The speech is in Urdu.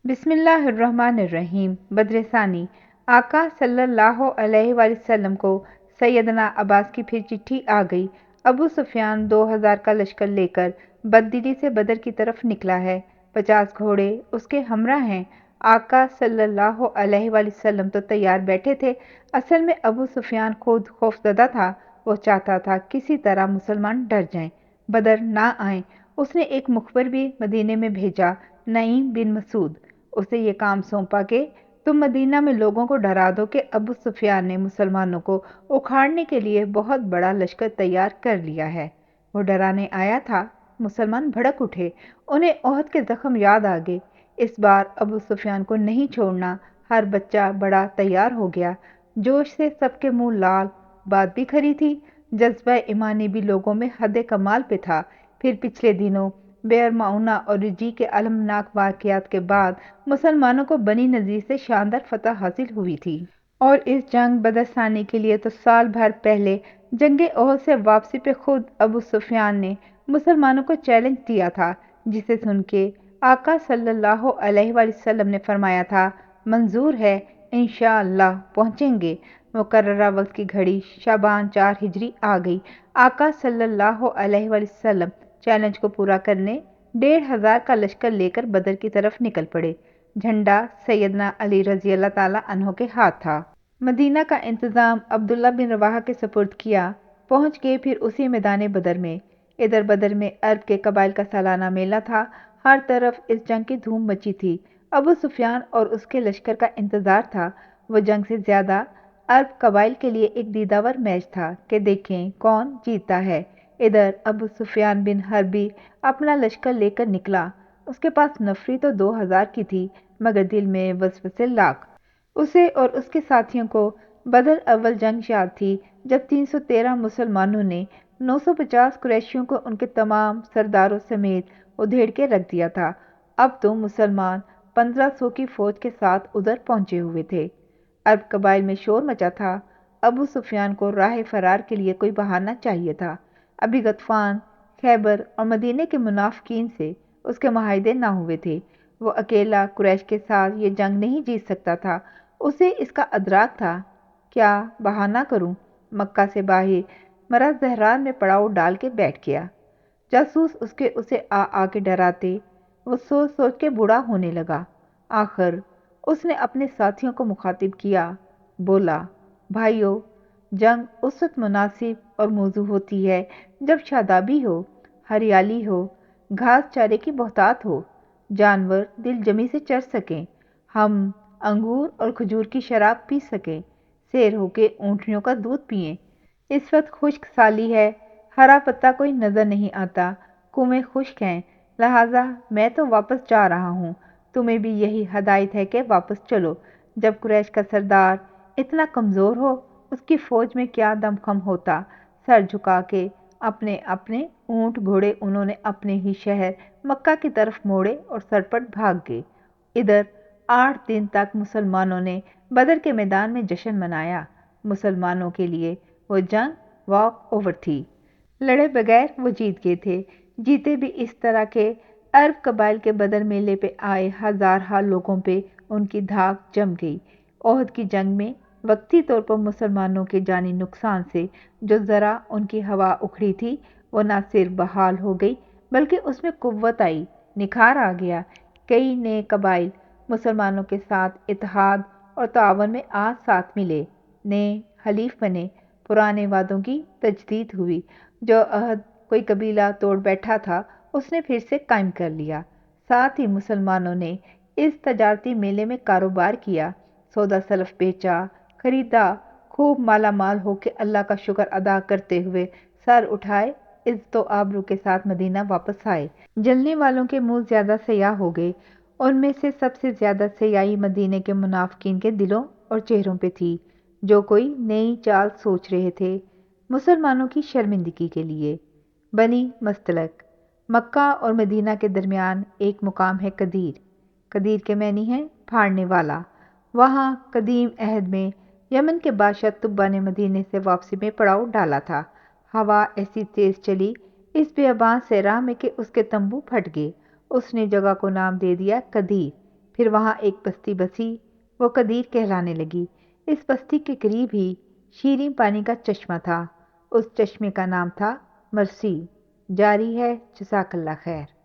بسم اللہ الرحمن الرحیم۔ بدر ثانی۔ آقا صلی اللہ علیہ وآلہ وسلم کو سیدنا عباس کی پھر چٹھی آ گئی۔ ابو سفیان 2000 کا لشکر لے کر بددلی سے بدر کی طرف نکلا ہے۔ 50 گھوڑے اس کے ہمراہ ہیں۔ آقا صلی اللہ علیہ وآلہ وسلم تو تیار بیٹھے تھے، اصل میں ابو سفیان خود خوفزدہ تھا۔ وہ چاہتا تھا کسی طرح مسلمان ڈر جائیں، بدر نہ آئیں۔ اس نے ایک مخبر بھی مدینے میں بھیجا، نعیم بن مسعود۔ اسے یہ کام سونپا کہ تم مدینہ میں لوگوں کو ڈرا دو کہ ابو سفیان نے مسلمانوں کو اکھاڑنے کے لیے بہت بڑا لشکر تیار کر لیا ہے۔ وہ ڈرانے آیا تھا، مسلمان بھڑک اٹھے، انہیں احد کے زخم یاد آ گئے۔ اس بار ابو سفیان کو نہیں چھوڑنا، ہر بچہ بڑا تیار ہو گیا۔ جوش سے سب کے منہ لال، بات بھی کھری تھی، جذبہ ایمانی بھی لوگوں میں حد کمال پہ تھا۔ پھر پچھلے دنوں بئر معونہ اور رجی کے المناک واقعات کے بعد مسلمانوں کو بنی نذیر سے شاندار فتح حاصل ہوئی تھی، اور اس جنگ بدر ثانی کے لیے تو سال بھر پہلے جنگ احد سے واپسی پہ خود ابو سفیان نے مسلمانوں کو چیلنج دیا تھا، جسے سن کے آقا صلی اللہ علیہ وآلہ وسلم نے فرمایا تھا، منظور ہے، انشاءاللہ پہنچیں گے۔ مقررہ وقت کی گھڑی شعبان 4 ہجری آ گئی۔ آقا صلی اللہ علیہ وآلہ وسلم چیلنج کو پورا کرنے 1500 کا لشکر لے کر بدر کی طرف نکل پڑے۔ جھنڈا سیدنا علی رضی اللہ تعالیٰ عنہ کے ہاتھ تھا۔ مدینہ کا انتظام عبداللہ بن رواحہ کے سپرد کیا۔ پہنچ گئے پھر اسی میدان بدر میں۔ ادھر بدر میں عرب کے قبائل کا سالانہ میلہ تھا، ہر طرف اس جنگ کی دھوم مچی تھی۔ ابو سفیان اور اس کے لشکر کا انتظار تھا۔ وہ جنگ سے زیادہ عرب قبائل کے لیے ایک دیداور میچ تھا کہ دیکھیں کون جیتتا ہے۔ ادھر ابو سفیان بن حربی اپنا لشکر لے کر نکلا۔ اس کے پاس نفری تو 2000 کی تھی، مگر دل میں وسوسے لاکھ۔ اسے اور اس کے ساتھیوں کو بدر اول جنگ یاد تھی، جب 313 مسلمانوں نے 950 قریشیوں کو ان کے تمام سرداروں سمیت ادھیڑ کے رکھ دیا تھا۔ اب تو مسلمان 1500 کی فوج کے ساتھ ادھر پہنچے ہوئے تھے۔ عرب قبائل میں شور مچا تھا۔ ابو سفیان کو راہ فرار کے لیے کوئی بہانہ چاہیے تھا۔ ابھی غطفان، خیبر اور مدینے کے منافقین سے اس کے معاہدے نہ ہوئے تھے۔ وہ اکیلا قریش کے ساتھ یہ جنگ نہیں جیت سکتا تھا، اسے اس کا ادراک تھا۔ کیا بہانہ کروں؟ مکہ سے باہر مرا زہران میں پڑاؤ ڈال کے بیٹھ گیا۔ جاسوس اسے آ کے ڈراتے، وہ سوچ سوچ کے بوڑھا ہونے لگا۔ آخر اس نے اپنے ساتھیوں کو مخاطب کیا، بولا، بھائیو، جنگ اس وقت مناسب اور موزوں ہوتی ہے جب شادابی ہو، ہریالی ہو، گھاس چارے کی بہتات ہو، جانور دل جمی سے چر سکیں، ہم انگور اور کھجور کی شراب پی سکیں، سیر ہو کے اونٹنیوں کا دودھ پئیں۔ اس وقت خشک سالی ہے، ہرا پتا کوئی نظر نہیں آتا، کنویں خشک ہیں، لہٰذا میں تو واپس جا رہا ہوں، تمہیں بھی یہی ہدایت ہے کہ واپس چلو۔ جب قریش کا سردار اتنا کمزور ہو، اس کی فوج میں کیا دم خم ہوتا۔ سر جھکا کے اپنے اپنے اونٹ گھوڑے انہوں نے اپنے ہی شہر مکہ کی طرف موڑے اور سرپٹ بھاگ گئے۔ ادھر 8 دن تک مسلمانوں نے بدر کے میدان میں جشن منایا۔ مسلمانوں کے لیے وہ جنگ واک اوور تھی۔ لڑے بغیر وہ جیت گئے تھے۔ جیتے بھی اس طرح کے عرب قبائل کے بدر میلے پہ آئے ہزارہا لوگوں پہ ان کی دھاک جم گئی۔ احد کی جنگ میں وقتی طور پر مسلمانوں کے جانی نقصان سے جو ذرا ان کی ہوا اکھڑی تھی، وہ نہ صرف بحال ہو گئی بلکہ اس میں قوت آئی، نکھار آ گیا۔ کئی نئے قبائل مسلمانوں کے ساتھ اتحاد اور تعاون میں آج ساتھ ملے، نئے حلیف بنے، پرانے وعدوں کی تجدید ہوئی۔ جو عہد کوئی قبیلہ توڑ بیٹھا تھا، اس نے پھر سے قائم کر لیا۔ ساتھ ہی مسلمانوں نے اس تجارتی میلے میں کاروبار کیا، سودا سلف بیچا، خریدا، خوب مالا مال ہو کے اللہ کا شکر ادا کرتے ہوئے سر اٹھائے، عزت و آبرو کے ساتھ مدینہ واپس آئے۔ جلنے والوں کے منہ زیادہ سیاہ ہو گئے۔ ان میں سے سب سے زیادہ سیاہی مدینے کے منافقین کے دلوں اور چہروں پہ تھی، جو کوئی نئی چال سوچ رہے تھے مسلمانوں کی شرمندگی کے لیے۔ بنی مستلق، مکہ اور مدینہ کے درمیان ایک مقام ہے قدیر۔ قدیر کے معنی ہے پھاڑنے والا۔ وہاں قدیم عہد میں یمن کے بادشاہ تبا نے مدینے سے واپسی میں پڑاؤ ڈالا تھا۔ ہوا ایسی تیز چلی اس بیابان صحرا میں کہ اس کے تمبو پھٹ گئے۔ اس نے جگہ کو نام دے دیا قدیر۔ پھر وہاں ایک بستی بسی، وہ قدیر کہلانے لگی۔ اس بستی کے قریب ہی شیریں پانی کا چشمہ تھا، اس چشمے کا نام تھا مرسی۔ جاری ہے، جزاک اللہ خیر۔